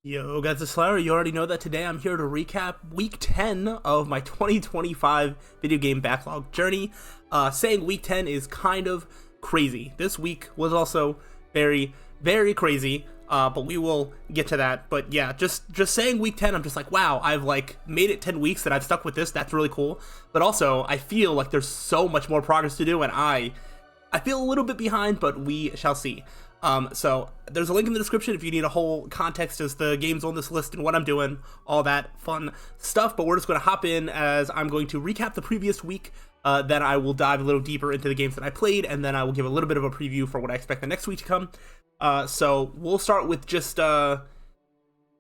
Yo guys, it's slyroh. You already know that today I'm here to recap week 10 of my 2025 video game backlog journey. Saying week 10 is kind of crazy. This week was also very, very crazy, but we will get to that. But yeah, just saying week 10, I'm just like, wow, I've like made it 10 weeks and I've stuck with this. That's really cool. But also, I feel like there's so much more progress to do, and I feel a little bit behind, but we shall see. So there's a link in the description if you need a whole context as the games on this list and what I'm doing, all that fun stuff. But we're just going to hop in as I'm going to recap the previous week. Then I will dive a little deeper into the games that I played, and then I will give a little bit of a preview for what I expect the next week to come. So we'll start with just the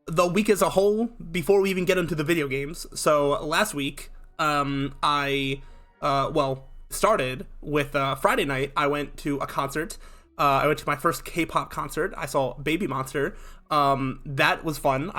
week as a whole before we even get into the video games. So last week, I started with Friday night. I went to a concert. I went to my first K-pop concert. I saw Baby Monster. That was fun.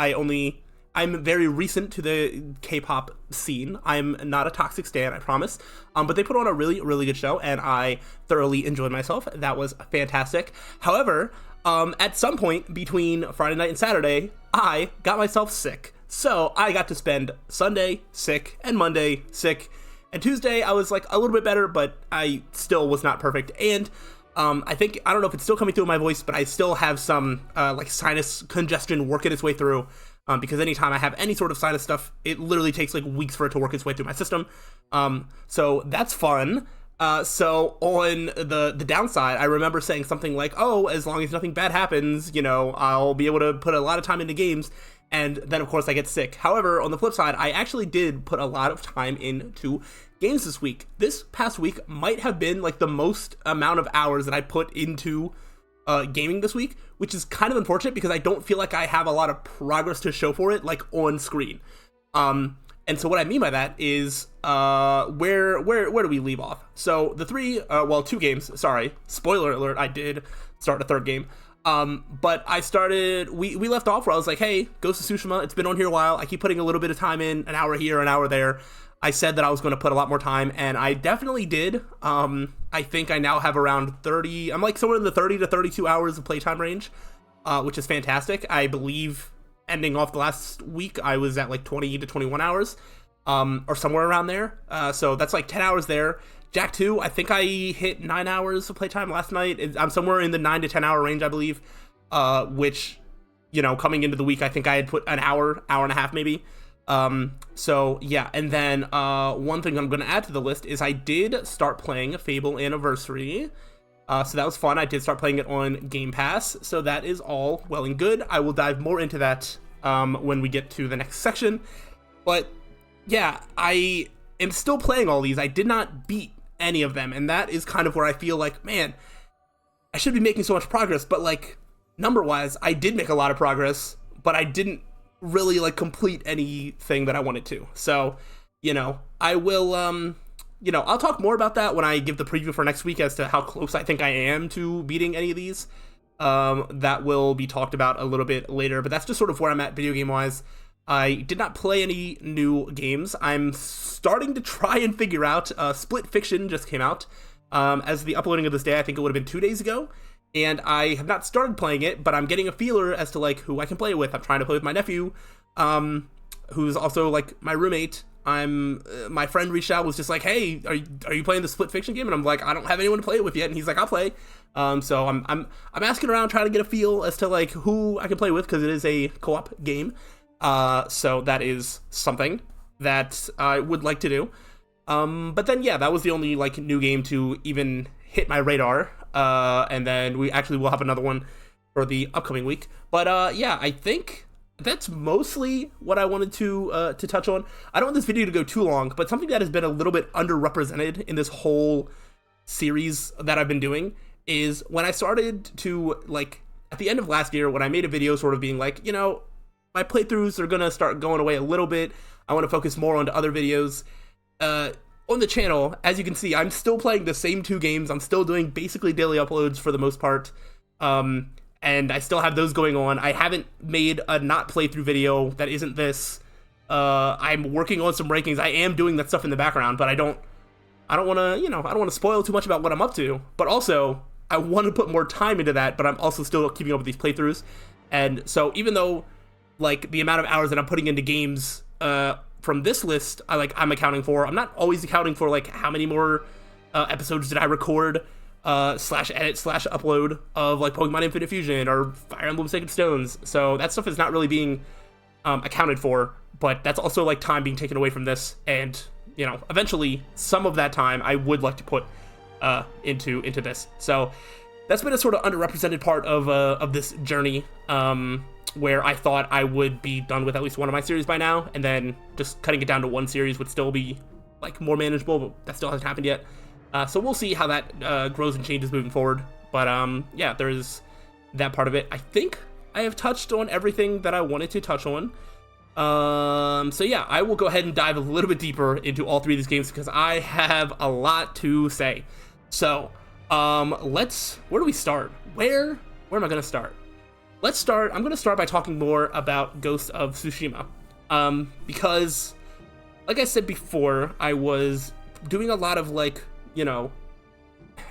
I'm very recent to the K-pop scene. I'm not a toxic stan, I promise. But they put on a really, really good show, and I thoroughly enjoyed myself. That was fantastic. However, at some point between Friday night and Saturday, I got myself sick. So I got to spend Sunday sick and Monday sick. And Tuesday, I was like a little bit better, but I still was not perfect. And I don't know if it's still coming through in my voice, but I still have some like sinus congestion working its way through, because anytime I have any sort of sinus stuff, it literally takes like weeks for it to work its way through my system. So that's fun. So on the downside, I remember saying something like, oh, as long as nothing bad happens, I'll be able to put a lot of time into games. And then, of course, I get sick. However, on the flip side, I actually did put a lot of time into games this week. This past week might have been like the most amount of hours that I put into gaming this week, which is kind of unfortunate because I don't feel like I have a lot of progress to show for it, like on screen. And so what I mean by that is where do we leave off? So the two games. Sorry, spoiler alert. I did start a third game. But I started, we left off where I was like, hey, Ghost of Tsushima, it's been on here a while. I keep putting a little bit of time in, an hour here, an hour there. I said that I was going to put a lot more time, and I definitely did. I think I now have around 30, I'm like somewhere in the 30 to 32 hours of playtime range, which is fantastic. I believe ending off the last week, I was at like 20 to 21 hours, or somewhere around there. So that's like 10 hours there. Jak 2, I think I hit 9 hours of playtime last night. I'm somewhere in the 9 to 10 hour range, I believe, which, coming into the week, I think I had put an hour and a half maybe. So yeah, and then one thing I'm going to add to the list is I did start playing Fable Anniversary. So that was fun. I did start playing it on Game Pass, so that is all well and good. I will dive more into that when we get to the next section. But yeah, I am still playing all these. I did not beat any of them, and that is kind of where I feel like, man, I should be making so much progress, but like number wise I did make a lot of progress, but I didn't really like complete anything that I wanted to. So I will I'll talk more about that when I give the preview for next week as to how close I think I am to beating any of these. That will be talked about a little bit later, but that's just sort of where I'm at video game wise. I did not play any new games. I'm starting to try and figure out, Split Fiction just came out. As the uploading of this day, I think it would have been 2 days ago. And I have not started playing it, but I'm getting a feeler as to like who I can play with. I'm trying to play with my nephew, who's also like my roommate. My friend reached out, was just like, hey, are you playing the Split Fiction game? And I'm like, I don't have anyone to play it with yet. And he's like, I'll play. So I'm asking around, trying to get a feel as to like who I can play with, because it is a co-op game. So that is something that I would like to do. But then, yeah, that was the only like new game to even hit my radar. And then we actually will have another one for the upcoming week. But, yeah, I think that's mostly what I wanted to touch on. I don't want this video to go too long, but something that has been a little bit underrepresented in this whole series that I've been doing is when I started to, like, at the end of last year, when I made a video sort of being like, my playthroughs are going to start going away a little bit. I want to focus more on other videos. On the channel, as you can see, I'm still playing the same 2 games. I'm still doing basically daily uploads for the most part. And I still have those going on. I haven't made a not playthrough video that isn't this. I'm working on some rankings. I am doing that stuff in the background, but I don't want to, I don't want to spoil too much about what I'm up to. But also, I want to put more time into that, but I'm also still keeping up with these playthroughs. And so even though like the amount of hours that I'm putting into games from this list, I'm accounting for. I'm not always accounting for like how many more episodes did I record slash edit slash upload of like Pokemon Infinite Fusion or Fire Emblem Sacred Stones. So that stuff is not really being accounted for, but that's also like time being taken away from this, and you know, eventually some of that time I would like to put into this. So that's been a sort of underrepresented part of this journey, where I thought I would be done with at least one of my series by now, and then just cutting it down to one series would still be like more manageable, but that still hasn't happened yet. So we'll see how that grows and changes moving forward. But yeah, there's that part of it. I think I have touched on everything that I wanted to touch on. So yeah, I will go ahead and dive a little bit deeper into all three of these games because I have a lot to say. So, where do we start? Where am I gonna start? I'm gonna start by talking more about Ghost of Tsushima. Because, like I said before, I was doing a lot of like, you know,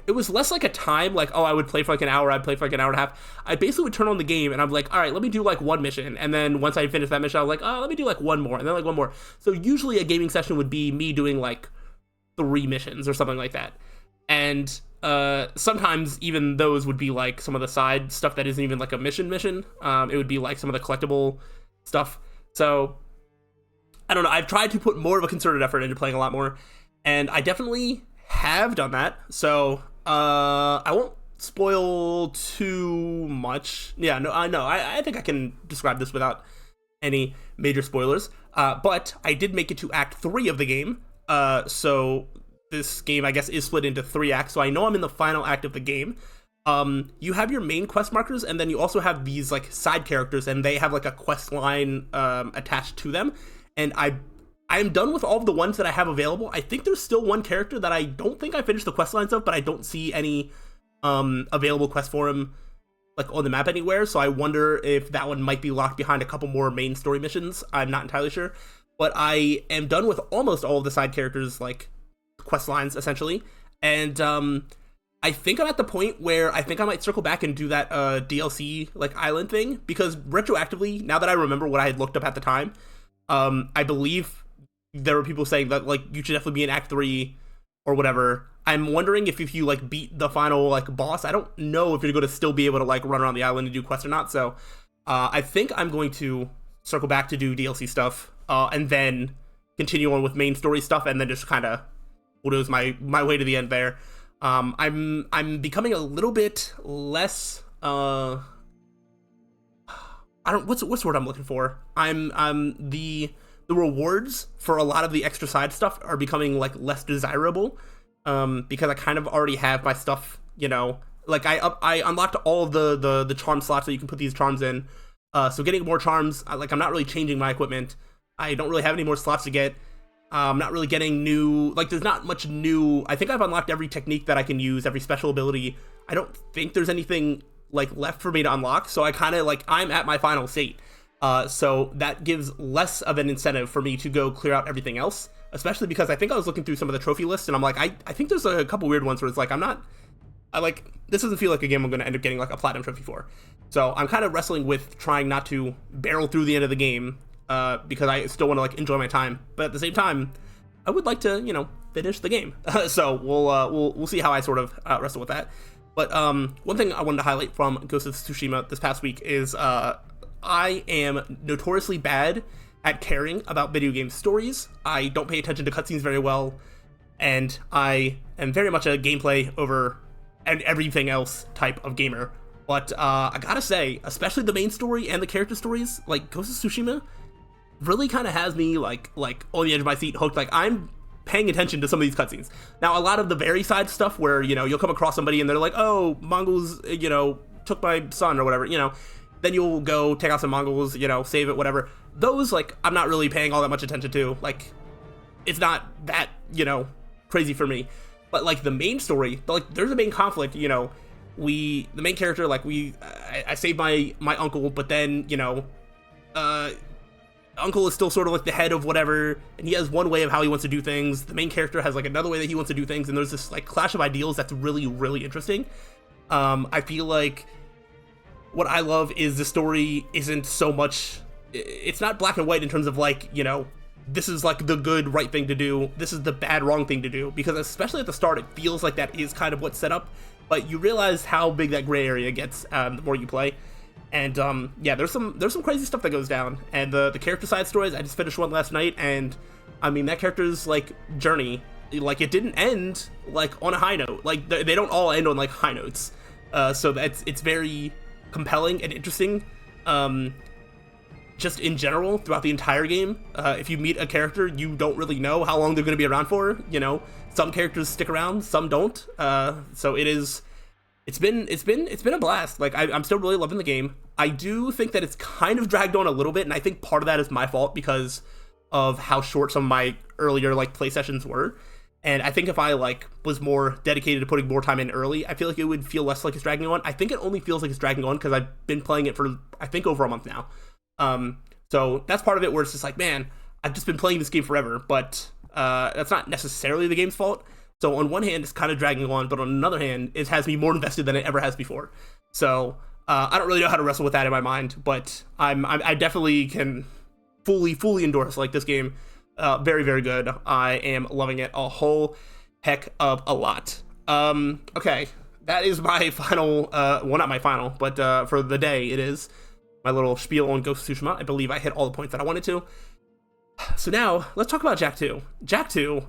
it was less like a time, like, oh, I would play for like an hour, I'd play for like an hour and a half. I basically would turn on the game and I'm like, all right, let me do like one mission. And then once I finish that mission, I was like, oh, let me do like one more, and then like one more. So usually a gaming session would be me doing like 3 missions or something like that. And sometimes even those would be like some of the side stuff that isn't even like a mission. It would be like some of the collectible stuff. So I don't know, I've tried to put more of a concerted effort into playing a lot more, and I definitely have done that. So I won't spoil too much. Yeah, no, I think I can describe this without any major spoilers. But I did make it to Act 3 of the game. So this game, I guess, is split into 3 acts. So I know I'm in the final act of the game. You have your main quest markers, and then you also have these like side characters, and they have like a quest line attached to them. And I'm done with all of the ones that I have available. I think there's still one character that I don't think I finished the quest lines of, but I don't see any available quest for him like on the map anywhere. So I wonder if that one might be locked behind a couple more main story missions. I'm not entirely sure, but I am done with almost all of the side characters like quest lines essentially. And I think I'm at the point where I think I might circle back and do that DLC like island thing, because retroactively, now that I remember what I had looked up at the time, I believe there were people saying that like you should definitely be in Act 3 or whatever. I'm wondering if you like beat the final like boss, I don't know if you're going to still be able to like run around the island and do quests or not. So I think I'm going to circle back to do DLC stuff and then continue on with main story stuff, and then just kind of bulldoze my way to the end there. I'm becoming a little bit less what's the word I'm looking for? The rewards for a lot of the extra side stuff are becoming like less desirable, because I kind of already have my stuff, you know, like I unlocked all of the charm slots that you can put these charms in. So getting more charms, I'm not really changing my equipment. I don't really have any more slots to get. I'm not really getting new, like there's not much new. I think I've unlocked every technique that I can use, every special ability. I don't think there's anything like left for me to unlock, so I kind of like, I'm at my final state. So that gives less of an incentive for me to go clear out everything else, especially because I think I was looking through some of the trophy lists and I'm like, I think there's a couple weird ones where it's like, this doesn't feel like a game I'm going to end up getting like a platinum trophy for. So I'm kind of wrestling with trying not to barrel through the end of the game, because I still want to like enjoy my time, but at the same time, I would like to, you know, finish the game. So we'll see how I sort of wrestle with that. But one thing I wanted to highlight from Ghost of Tsushima this past week is I am notoriously bad at caring about video game stories. I don't pay attention to cutscenes very well, and I am very much a gameplay over and everything else type of gamer. But I gotta say, especially the main story and the character stories, like Ghost of Tsushima, really kind of has me like on the edge of my seat, hooked. Like I'm paying attention to some of these cutscenes. Now, a lot of the very side stuff where, you know, you'll come across somebody and they're like, oh, Mongols, you know, took my son or whatever, you know, then you'll go take out some Mongols, you know, save it, whatever. Those, like, I'm not really paying all that much attention to. Like, it's not that, you know, crazy for me. But, like, the main story, like, there's a main conflict, you know, the main character, like, I saved my uncle, but then, you know, Uncle is still sort of like the head of whatever, and he has one way of how he wants to do things. The main character has like another way that he wants to do things, and there's this like clash of ideals that's really, really interesting. I feel like what I love is the story isn't so much it's not black and white in terms of like, you know, this is like the good right thing to do, this is the bad wrong thing to do, because especially at the start it feels like that is kind of what's set up, but you realize how big that gray area gets the more you play. And yeah, there's some crazy stuff that goes down, and the character side stories, I just finished one last night, and I mean that character's like journey, like it didn't end like on a high note, like they don't all end on like high notes, so it's very compelling and interesting, just in general throughout the entire game. If you meet a character, you don't really know how long they're going to be around for, you know, some characters stick around, some don't, so it's been a blast. Like I'm still really loving the game. I do think that it's kind of dragged on a little bit, and I think part of that is my fault because of how short some of my earlier like play sessions were. And I think if I like was more dedicated to putting more time in early, I feel like it would feel less like it's dragging on. I think it only feels like it's dragging on because I've been playing it for I think over a month now. So that's part of it where it's just like, man, I've just been playing this game forever, but that's not necessarily the game's fault. So on one hand, it's kind of dragging on, but on another hand, it has me more invested than it ever has before. So I don't really know how to wrestle with that in my mind, but I definitely can fully endorse like this game. Very, very good. I am loving it a whole heck of a lot. Okay, that is my final, well, not my final, but for the day, it is my little spiel on Ghost of Tsushima. I believe I hit all the points that I wanted to. So now, let's talk about Jak 2. Jak 2,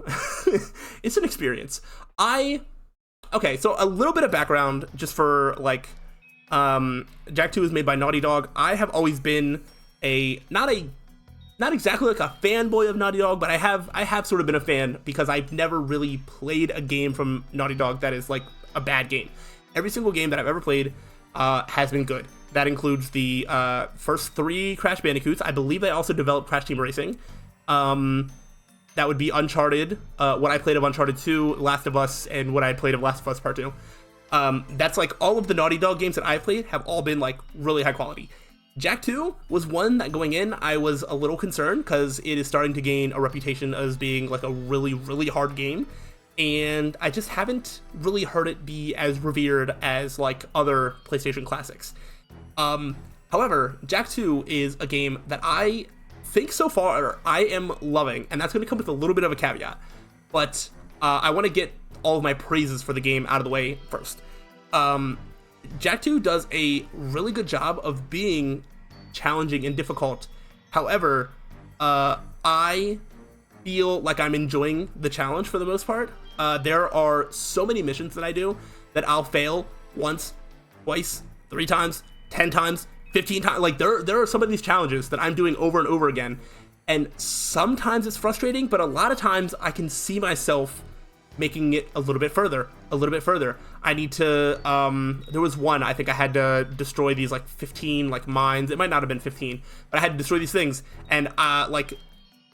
it's an experience. Okay, so a little bit of background, just for, like, Jak 2 is made by Naughty Dog. I have always been not exactly like a fanboy of Naughty Dog, but I have sort of been a fan because I've never really played a game from Naughty Dog that is, like, a bad game. Every single game that I've ever played has been good. That includes the first 3 Crash Bandicoots. I believe they also developed Crash Team Racing. That would be Uncharted, what I played of Uncharted 2, Last of Us, and what I played of Last of Us Part 2. That's like all of the Naughty Dog games that I've played have all been like really high quality. Jak 2 was one that going in, I was a little concerned because it is starting to gain a reputation as being like a really, really hard game. And I just haven't really heard it be as revered as like other PlayStation classics. However, Jak 2 is a game that I think so far I am loving, and that's going to come with a little bit of a caveat, but I want to get all of my praises for the game out of the way first. Jak 2 does a really good job of being challenging and difficult. However, I feel like I'm enjoying the challenge for the most part. There are so many missions that I do that I'll fail once, twice, 3 times, 10 times, 15 times. Like there are some of these challenges that I'm doing over and over again, and sometimes it's frustrating, but a lot of times I can see myself making it a little bit further. I need to there was one, I think I had to destroy these like 15 like mines. It might not have been 15, but I had to destroy these things, and like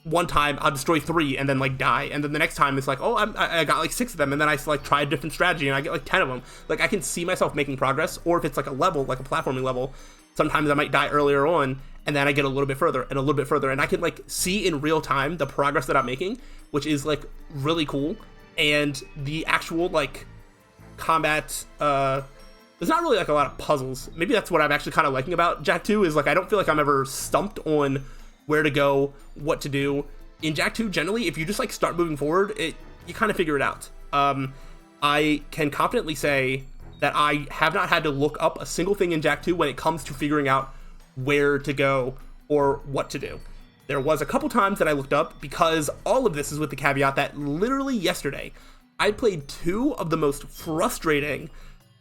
one time I'll destroy 3 and then like die, and then the next time it's like, oh, I got like 6 of them, and then I like try a different strategy and I get like 10 of them. Like I can see myself making progress. Or if it's like a level, like a platforming level, sometimes I might die earlier on, and then I get a little bit further and a little bit further, and I can like see in real time the progress that I'm making, which is like really cool. And the actual like combat, there's not really like a lot of puzzles. Maybe that's what I'm actually kind of liking about Jak 2, is like I don't feel like I'm ever stumped on where to go, what to do. In Jak 2, generally, if you just like start moving forward, you kind of figure it out. I can confidently say that I have not had to look up a single thing in Jak 2 when it comes to figuring out where to go or what to do. There was a couple times that I looked up, because all of this is with the caveat that literally yesterday I played 2 of the most frustrating,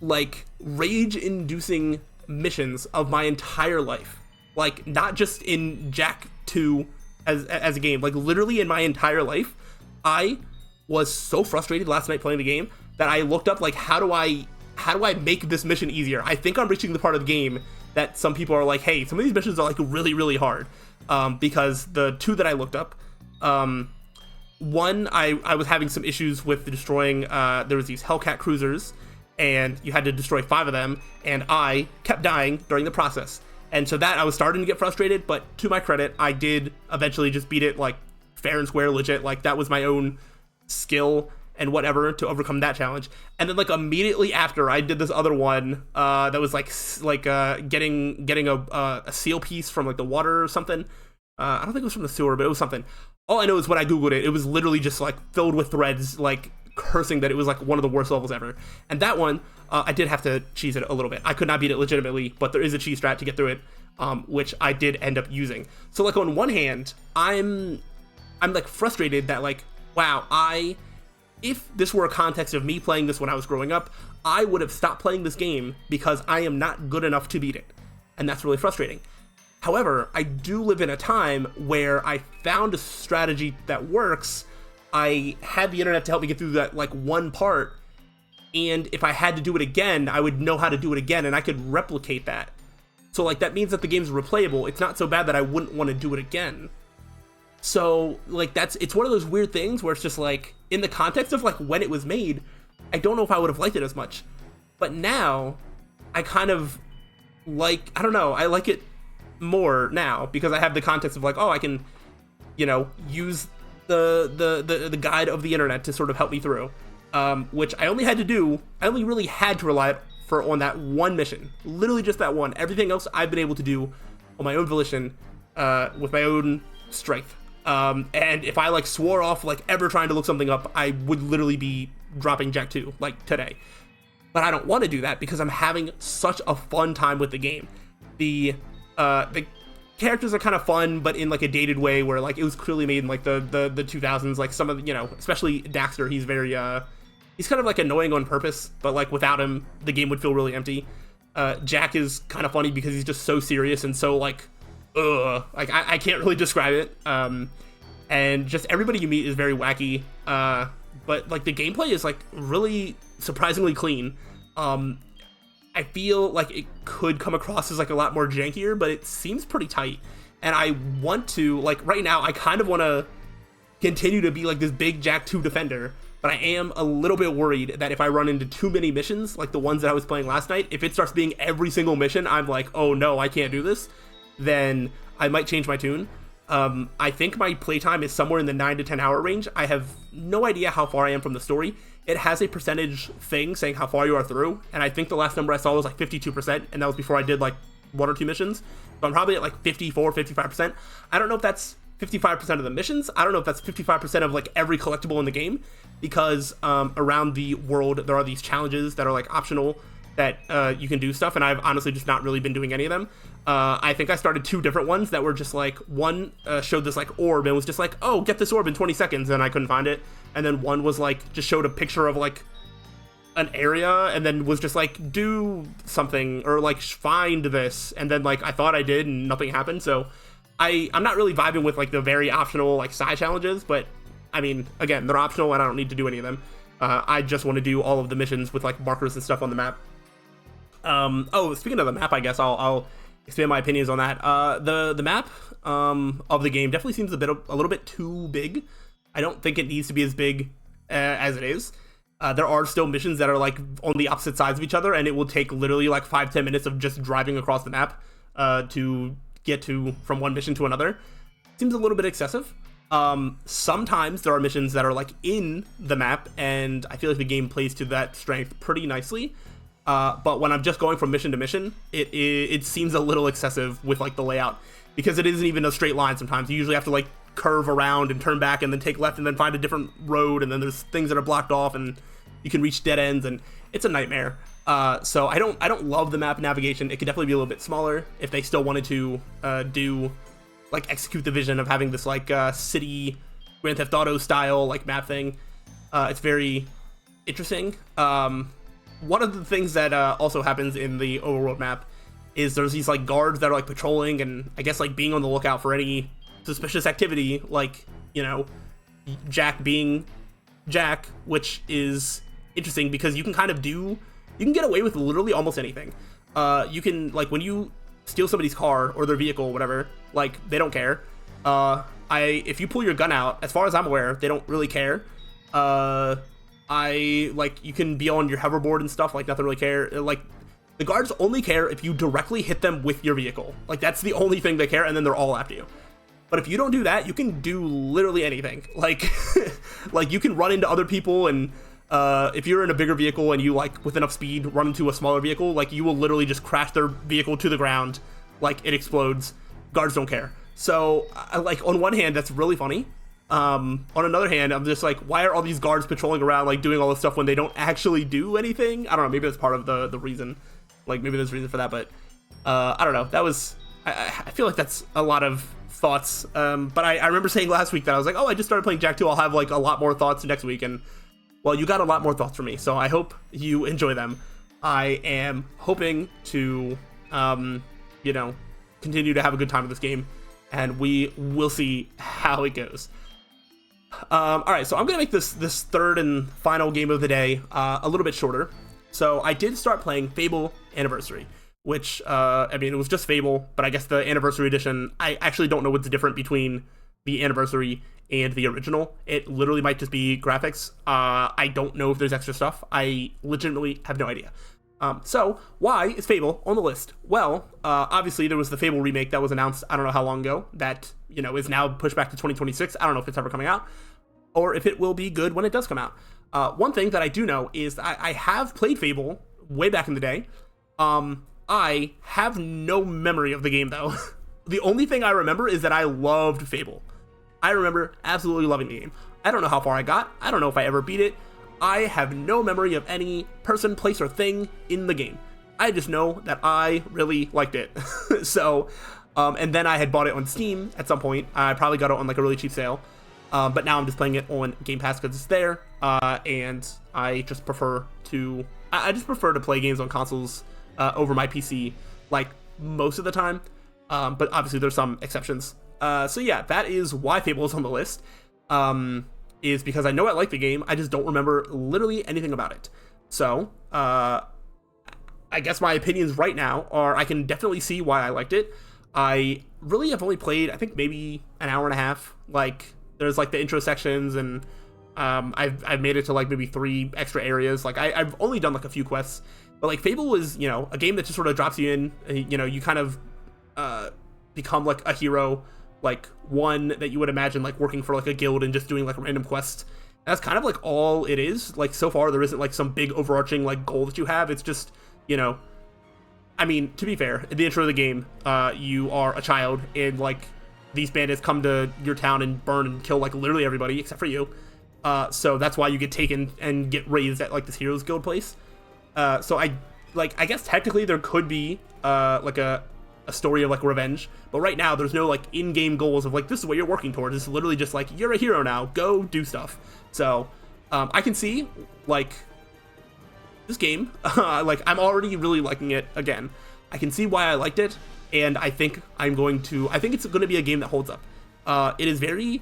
like rage-inducing missions of my entire life. Like not just in Jak 2 as a game, like literally in my entire life. I was so frustrated last night playing the game that I looked up like how do I make this mission easier. I think I'm reaching the part of the game that some people are like, hey, some of these missions are like really, really hard. Because the 2 that I looked up, one, I was having some issues with destroying, there was these Hellcat cruisers, and you had to destroy 5 of them, and I kept dying during the process. And so that I was starting to get frustrated, but to my credit, I did eventually just beat it like fair and square, legit. Like that was my own skill and whatever to overcome that challenge. And then like immediately after, I did this other one that was getting a seal piece from like the water or something. I don't think it was from the sewer, but it was something. All I know is when I googled it, it was literally just like filled with threads, like cursing that it was like one of the worst levels ever. And that one, I did have to cheese it a little bit. I could not beat it legitimately, but there is a cheese strat to get through it, which I did end up using. So like on one hand, I'm like frustrated that like, wow, if this were a context of me playing this when I was growing up, I would have stopped playing this game because I am not good enough to beat it. And that's really frustrating. However, I do live in a time where I found a strategy that works. I had the internet to help me get through that like one part, and if I had to do it again, I would know how to do it again, and I could replicate that. So like that means that the game's replayable. It's not so bad that I wouldn't want to do it again. So like it's one of those weird things where it's just like, in the context of like when it was made, I don't know if I would have liked it as much. But now I kind of like, I don't know, I like it more now because I have the context of like, oh, I can, you know, use the guide of the internet to sort of help me through, which I only really had to rely on that one mission, literally just that one. Everything else I've been able to do on my own volition, with my own strength. And if I like swore off like ever trying to look something up, I would literally be dropping Jack 2 like today. But I don't want to do that because I'm having such a fun time with the game. The characters are kind of fun, but in like a dated way where like it was clearly made in like the 2000s. Like some of the, you know, especially Daxter, he's very he's kind of like annoying on purpose, but like without him the game would feel really empty. Jack is kind of funny because he's just so serious and so like like I can't really describe it. And just everybody you meet is very wacky, but like the gameplay is like really surprisingly clean. I feel like it could come across as like a lot more jankier, but it seems pretty tight. And I want to, like right now, I kind of want to continue to be like this big Jack 2 defender, but I am a little bit worried that if I run into too many missions, like the ones that I was playing last night, if it starts being every single mission, I'm like, oh no, I can't do this, then I might change my tune. I think my playtime is somewhere in the 9 to 10 hour range. I have no idea how far I am from the story. It has a percentage thing saying how far you are through, and I think the last number I saw was like 52%, and that was before I did like 1 or 2 missions. So I'm probably at like 54, 55%. I don't know if that's 55% of the missions. I don't know if that's 55% of like every collectible in the game, because around the world there are these challenges that are like optional that you can do stuff, and I've honestly just not really been doing any of them. I think I started 2 different ones that were just like, one showed this like orb and was just like, oh, get this orb in 20 seconds, and I couldn't find it. And then one was like, just showed a picture of like an area and then was just like, do something or like find this. And then like I thought I did and nothing happened. So I'm not really vibing with like the very optional like side challenges, but I mean, again, they're optional and I don't need to do any of them. I just want to do all of the missions with like markers and stuff on the map. Oh, speaking of the map, I guess I'll expand my opinions on that. The map of the game definitely seems a little bit too big. I don't think it needs to be as big as it is. There are still missions that are like on the opposite sides of each other, and it will take literally like 5-10 minutes of just driving across the map to get from one mission to another. Seems a little bit excessive. Sometimes there are missions that are like in the map, and I feel like the game plays to that strength pretty nicely. But when I'm just going from mission to mission, it seems a little excessive with like the layout, because it isn't even a straight line sometimes. You usually have to like curve around and turn back and then take left and then find a different road, and then there's things that are blocked off and you can reach dead ends, and it's a nightmare. So I don't love the map navigation. It could definitely be a little bit smaller if they still wanted to execute the vision of having this like city Grand Theft Auto style like map thing. It's very interesting. One of the things that also happens in the overworld map is there's these like guards that are like patrolling and I guess like being on the lookout for any suspicious activity, like, you know, Jack being Jack, which is interesting because you can get away with literally almost anything. You can, like, when you steal somebody's car or their vehicle or whatever, like, they don't care. If you pull your gun out, as far as I'm aware, they don't really care. You can be on your hoverboard and stuff, like, nothing really care. Like, the guards only care if you directly hit them with your vehicle. Like, that's the only thing they care, and then they're all after you. But if you don't do that, you can do literally anything. Like, like you can run into other people, and if you're in a bigger vehicle and you like with enough speed run into a smaller vehicle, like you will literally just crash their vehicle to the ground, like it explodes. Guards don't care. So like on one hand, that's really funny. On another hand, I'm just like, why are all these guards patrolling around like doing all this stuff when they don't actually do anything? I don't know. Maybe that's part of the reason. Like maybe there's a reason for that, but I don't know. That was I feel like that's a lot of thoughts. But I remember saying last week that I was like, oh, I just started playing Jak 2. I'll have like a lot more thoughts next week, and well, you got a lot more thoughts from me, so I hope you enjoy them. I am hoping to, you know, continue to have a good time with this game, and we will see how it goes. All right, so I'm gonna make this third and final game of the day a little bit shorter. So I did start playing Fable Anniversary, which I mean, it was just Fable, but I guess the Anniversary Edition, I actually don't know what's different between the Anniversary and the original. It literally might just be graphics. I don't know if there's extra stuff. I legitimately have no idea. So why is Fable on the list? Well, obviously there was the Fable remake that was announced I don't know how long ago that, you know, is now pushed back to 2026. I don't know if it's ever coming out or if it will be good when it does come out. One thing that I do know is I have played Fable way back in the day. I have no memory of the game though. The only thing I remember is that I loved Fable. I remember absolutely loving the game. I don't know how far I got. I don't know if I ever beat it. I have no memory of any person, place, or thing in the game. I just know that I really liked it. So, and then I had bought it on Steam at some point. I probably got it on like a really cheap sale. But now I'm just playing it on Game Pass because it's there. And I just prefer to, play games on consoles over my PC like most of the time. But obviously there's some exceptions. So yeah, that is why Fable is on the list, is because I know I like the game, I just don't remember literally anything about it. So, I guess my opinions right now are I can definitely see why I liked it. I really have only played, I think maybe an hour and a half, like, there's like the intro sections, and I've made it to like maybe 3 extra areas, like I've only done like a few quests, but like Fable was, you know, a game that just sort of drops you in, you know, you kind of become like a hero, like one that you would imagine like working for like a guild and just doing like random quests. And that's kind of like all it is. Like so far there isn't like some big overarching like goal that you have. It's just, you know, I mean, to be fair, in the intro of the game, you are a child and like these bandits come to your town and burn and kill like literally everybody except for you. So that's why you get taken and get raised at like this heroes guild place. So I guess technically there could be like a story of like revenge, but right now there's no like in-game goals of like this is what you're working towards. It's literally just like you're a hero now, go do stuff. So I can see like this game, like I'm already really liking it again. I can see why I liked it, and I think it's going to be a game that holds up. It is very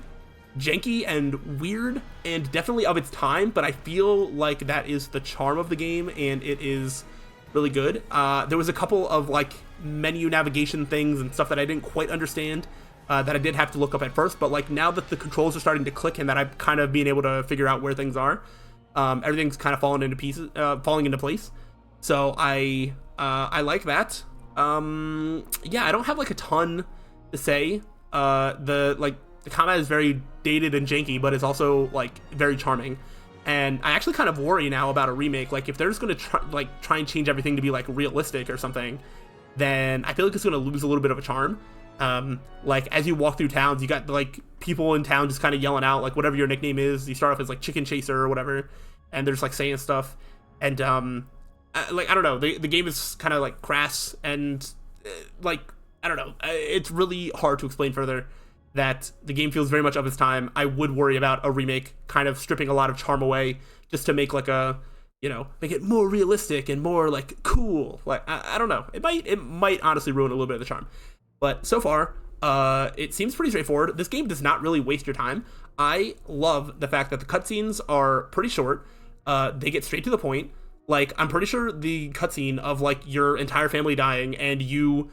janky and weird and definitely of its time, but I feel like that is the charm of the game, and it is really good. There was a couple of like menu navigation things and stuff that I didn't quite understand, that I did have to look up at first, but like now that the controls are starting to click and that I'm kind of being able to figure out where things are, everything's kind of falling into place. So I like that. Yeah, I don't have like a ton to say. The combat is very dated and janky, but it's also like very charming. And I actually kind of worry now about a remake. Like if they're just going to try and change everything to be like realistic or something, then I feel like it's going to lose a little bit of a charm. Like as you walk through towns, you got like people in town just kind of yelling out like whatever your nickname is. You start off as like Chicken Chaser or whatever, and they're just like saying stuff. And like I don't know, the game is kind of like crass and like I don't know. It's really hard to explain further. That the game feels very much of its time. I would worry about a remake kind of stripping a lot of charm away just to make like a, you know, make it more realistic and more like cool. Like I don't know. It might honestly ruin a little bit of the charm. But so far, it seems pretty straightforward. This game does not really waste your time. I love the fact that the cutscenes are pretty short. They get straight to the point. Like I'm pretty sure the cutscene of like your entire family dying and you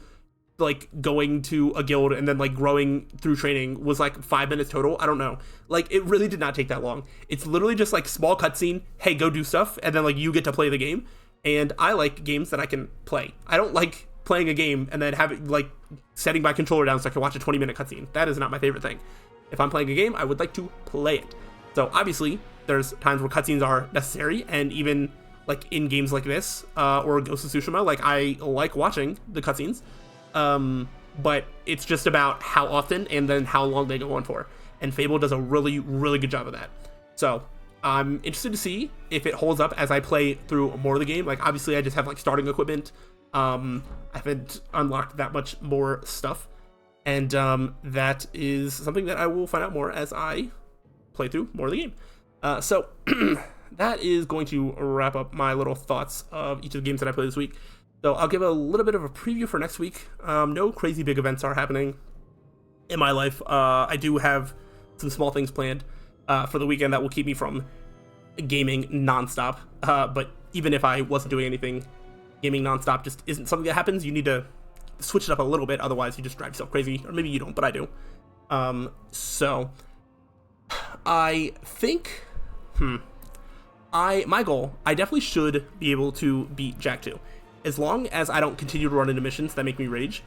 like going to a guild and then like growing through training was like 5 minutes total. I don't know. Like it really did not take that long. It's literally just like small cutscene. Hey, go do stuff. And then like you get to play the game. And I like games that I can play. I don't like playing a game and then having like setting my controller down so I can watch a 20-minute cutscene. That is not my favorite thing. If I'm playing a game, I would like to play it. So obviously, there's times where cutscenes are necessary, and even like in games like this or Ghost of Tsushima, like I like watching the cutscenes, but it's just about how often and then how long they go on for. And Fable does a really, really good job of that. So I'm interested to see if it holds up as I play through more of the game. Like obviously, I just have like starting equipment. I haven't unlocked that much more stuff, and that is something that I will find out more as I play through more of the game. So that is going to wrap up my little thoughts of each of the games that I played this week. So I'll give a little bit of a preview for next week. No crazy big events are happening in my life. I do have some small things planned for the weekend that will keep me from gaming nonstop. But even if I wasn't doing anything, gaming nonstop just isn't something that happens. You need to switch it up a little bit, otherwise you just drive yourself crazy. Or maybe you don't, but I do. So I think, my goal, I definitely should be able to beat Jak 2. As long as I don't continue to run into missions that make me rage.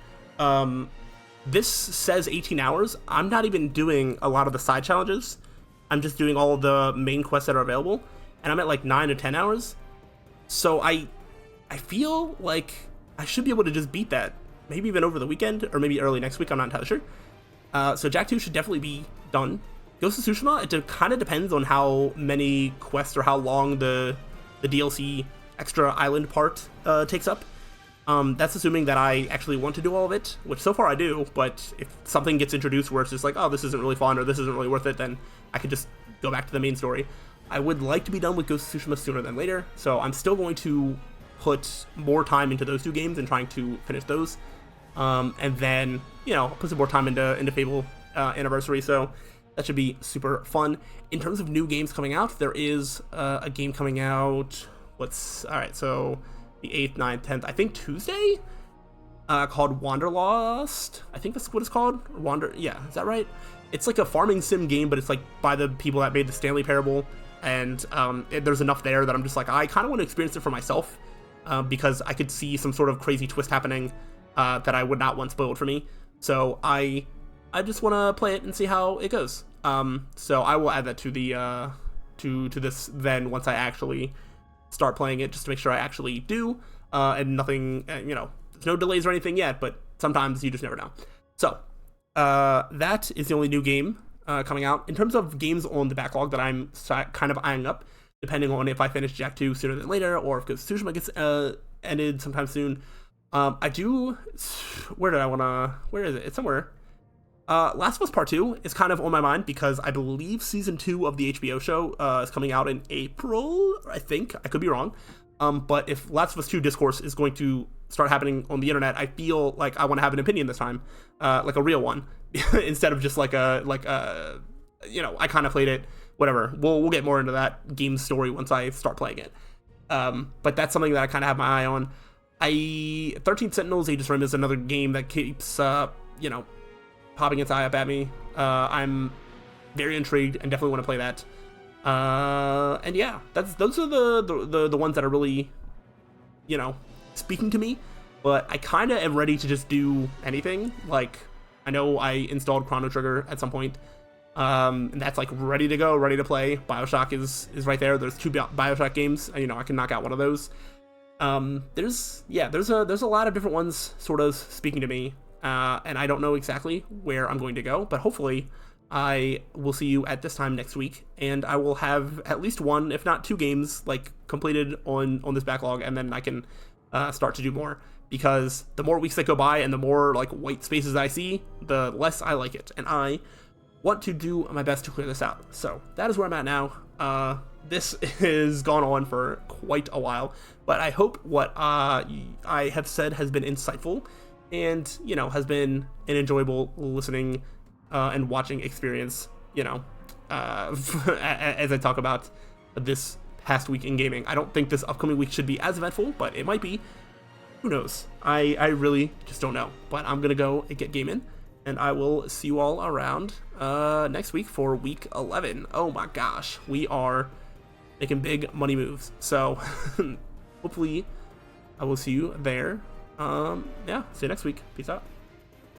This says 18 hours. I'm not even doing a lot of the side challenges. I'm just doing all of the main quests that are available. And I'm at like 9 to 10 hours. So I feel like I should be able to just beat that. Maybe even over the weekend, or maybe early next week, I'm not entirely sure. So Jak 2 should definitely be done. Ghost of Tsushima, it kind of depends on how many quests or how long the DLC extra island part takes up. That's assuming that I actually want to do all of it, which so far I do, but if something gets introduced where it's just like, oh, this isn't really fun or this isn't really worth it, then I could just go back to the main story. I would like to be done with Ghost of Tsushima sooner than later, so I'm still going to put more time into those two games and trying to finish those. And then, put some more time into Fable Anniversary, so that should be super fun. In terms of new games coming out, there is a game coming out, so the 8th, 9th, 10th, I think Tuesday, called Wanderlost. I think that's what it's called. Yeah, is that right? It's like a farming sim game, but it's like by the people that made the Stanley Parable, and there's enough there that I'm just like, I kind of want to experience it for myself, because I could see some sort of crazy twist happening that I would not want spoiled for me. So I just want to play it and see how it goes. So I will add that to the to this then once I actually start playing it, just to make sure I actually do, and nothing, there's no delays or anything yet, but sometimes you just never know. So that is the only new game coming out. In terms of games on the backlog that I'm kind of eyeing up, depending on if I finish Jak 2 sooner than later, or if Ghost of Tsushima gets ended sometime soon, where is it? It's somewhere. Last of Us Part 2 is kind of on my mind because I believe season 2 of the HBO show is coming out in April, I think. I could be wrong. But if Last of Us 2 discourse is going to start happening on the internet, I feel like I want to have an opinion this time, like a real one, instead of just like I kind of played it, whatever. We'll get more into that game story once I start playing it. But that's something that I kind of have my eye on. 13 Sentinels Aegis Rim is another game that keeps, popping its eye up at me. I'm very intrigued and definitely want to play that. And yeah, those are the ones that are really, speaking to me. But I kind of am ready to just do anything. Like, I know I installed Chrono Trigger at some point, and that's like ready to go, ready to play. BioShock is right there. There's 2 BioShock games. I can knock out one of those. There's a lot of different ones sort of speaking to me. And I don't know exactly where I'm going to go, but hopefully I will see you at this time next week, and I will have at least 1, if not 2 games like completed on this backlog, and then I can start to do more, because the more weeks that go by and the more like white spaces I see, the less I like it, and I want to do my best to clear this out. So that is where I'm at now. This has gone on for quite a while, but I hope what I have said has been insightful and, has been an enjoyable listening and watching experience, as I talk about this past week in gaming. I don't think this upcoming week should be as eventful, but it might be. Who knows? I really just don't know. But I'm going to go and get gaming, and I will see you all around next week for week 11. Oh my gosh, we are making big money moves. So hopefully I will see you there. Yeah, see you next week. Peace out.